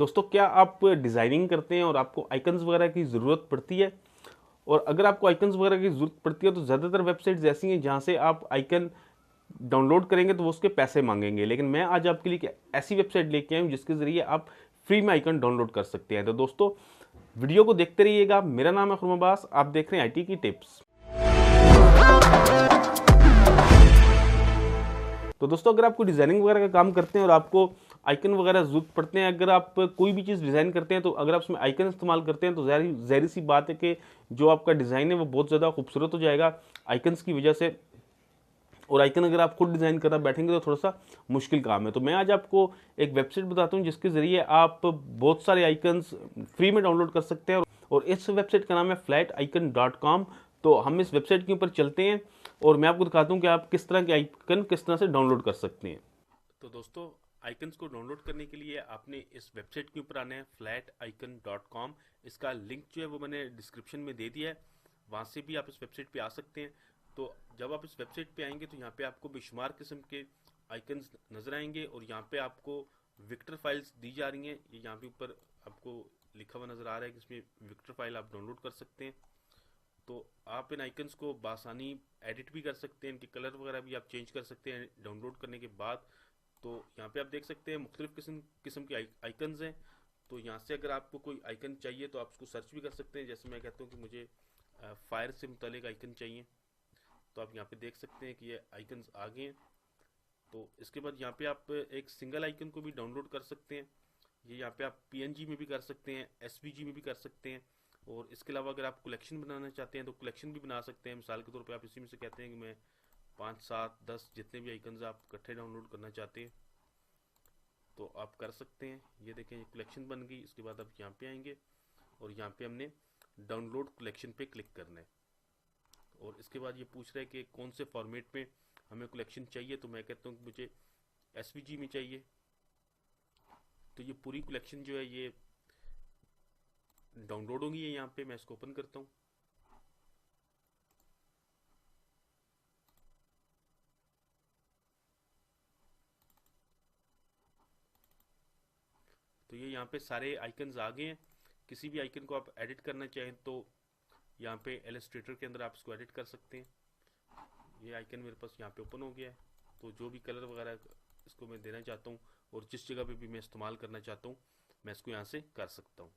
दोस्तों, क्या आप डिज़ाइनिंग करते हैं और आपको आइकन्स वगैरह की ज़रूरत पड़ती है? और अगर आपको आइकन्स वगैरह की ज़रूरत पड़ती है तो ज़्यादातर वेबसाइट्स ऐसी हैं जहाँ से आप आइकन डाउनलोड करेंगे तो वो उसके पैसे मांगेंगे, लेकिन मैं आज आपके लिए एक ऐसी वेबसाइट लेके आया हूँ जिसके ज़रिए आप फ्री में आइकन डाउनलोड कर सकते हैं। तो दोस्तों, वीडियो को देखते रहिएगा। मेरा नाम है खुरमा अब्बास, आप देख रहे हैं IT की टिप्स। तो दोस्तों, अगर आपको डिज़ाइनिंग वगैरह का काम करते हैं और आपको आइकन वगैरह ज़रूरत पड़ते हैं, अगर आप कोई भी चीज़ डिज़ाइन करते हैं तो अगर आप उसमें आइकन इस्तेमाल करते हैं तो ज़ाहिर सी बात है कि जो आपका डिज़ाइन है वो बहुत ज़्यादा खूबसूरत हो जाएगा आइकन्स की वजह से। और आइकन अगर आप खुद डिज़ाइन करना बैठेंगे तो थोड़ा सा मुश्किल काम है। तो मैं आज आपको एक वेबसाइट बताता हूँ जिसके ज़रिए आप बहुत सारे आइकन्स फ्री में डाउनलोड कर सकते हैं, और इस वेबसाइट का नाम है flaticon.com। तो हम इस वेबसाइट के ऊपर चलते हैं और मैं आपको दिखाता हूँ कि आप किस तरह के आइकन किस तरह से डाउनलोड कर सकते हैं। तो दोस्तों, आइकन्स को डाउनलोड करने के लिए आपने इस वेबसाइट के ऊपर आना है flaticon.com। इसका लिंक जो है वो मैंने डिस्क्रिप्शन में दे दिया है, वहाँ से भी आप इस वेबसाइट पे आ सकते हैं। तो जब आप इस वेबसाइट पे आएंगे तो यहाँ पे आपको बेशुमार किस्म के आइकन्स नज़र आएंगे और यहाँ पे आपको विक्टर फाइल्स दी जा रही हैं। ये यहाँ पे ऊपर आपको लिखा हुआ नज़र आ रहा है कि इसमें विक्टर फाइल आप डाउनलोड कर सकते हैं। तो आप इन आइकन्स को बासानी एडिट भी कर सकते हैं, इनके कलर वगैरह भी आप चेंज कर सकते हैं डाउनलोड करने के बाद। तो यहाँ पे आप देख सकते हैं मुख्तलिफ किस्म के आइकन्स हैं। तो यहाँ से अगर आपको कोई आइकन चाहिए तो आप उसको सर्च भी कर सकते हैं। जैसे मैं कहता हूँ कि मुझे फायर से मुतालिक आइकन चाहिए, तो आप यहाँ पे देख सकते हैं कि ये आइकन्स आ गए हैं। तो इसके बाद यहाँ पे आप एक सिंगल आइकन को भी डाउनलोड कर सकते हैं। ये यहाँ पे आप PNG में भी कर सकते हैं, SVG में भी कर सकते हैं। और इसके अलावा अगर आप कलेक्शन बनाना चाहते हैं तो कलेक्शन भी बना सकते हैं। मिसाल के तौर पे आप इसी में से कहते हैं कि मैं 5, 7, 10 जितने भी आइकन्स आप इकट्ठे डाउनलोड करना चाहते हैं तो आप कर सकते हैं। ये देखें, ये कलेक्शन बन गई। इसके बाद आप यहाँ पे आएंगे और यहाँ पे हमने डाउनलोड कलेक्शन पे क्लिक करना है। और इसके बाद ये पूछ रहा है कि कौन से फॉर्मेट में हमें कलेक्शन चाहिए। तो मैं कहता हूँ कि मुझे SVG में चाहिए। तो ये पूरी कलेक्शन जो है ये डाउनलोड होगी। है यहाँ पे मैं इसको ओपन करता हूँ। तो ये यहाँ पे सारे आइकन्स आ गए हैं। किसी भी आइकन को आप एडिट करना चाहें तो यहाँ पे इलस्ट्रेटर के अंदर आप इसको एडिट कर सकते हैं। ये आइकन मेरे पास यहाँ पे ओपन हो गया है। तो जो भी कलर वगैरह इसको मैं देना चाहता हूँ और जिस जगह पे भी मैं इस्तेमाल करना चाहता हूँ मैं इसको यहाँ से कर सकता हूँ।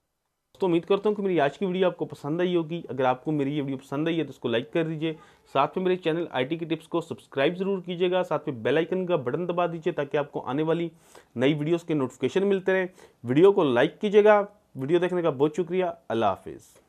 तो उम्मीद करता हूँ कि मेरी आज की वीडियो आपको पसंद आई होगी। अगर आपको मेरी ये वीडियो पसंद आई है तो इसको लाइक कर दीजिए। साथ में मेरे चैनल IT की टिप्स को सब्सक्राइब जरूर कीजिएगा। साथ में बेल आइकन का बटन दबा दीजिए ताकि आपको आने वाली नई वीडियोस के नोटिफिकेशन मिलते रहें। वीडियो को लाइक कीजिएगा। वीडियो देखने का बहुत शुक्रिया। अल्लाह हाफिज़।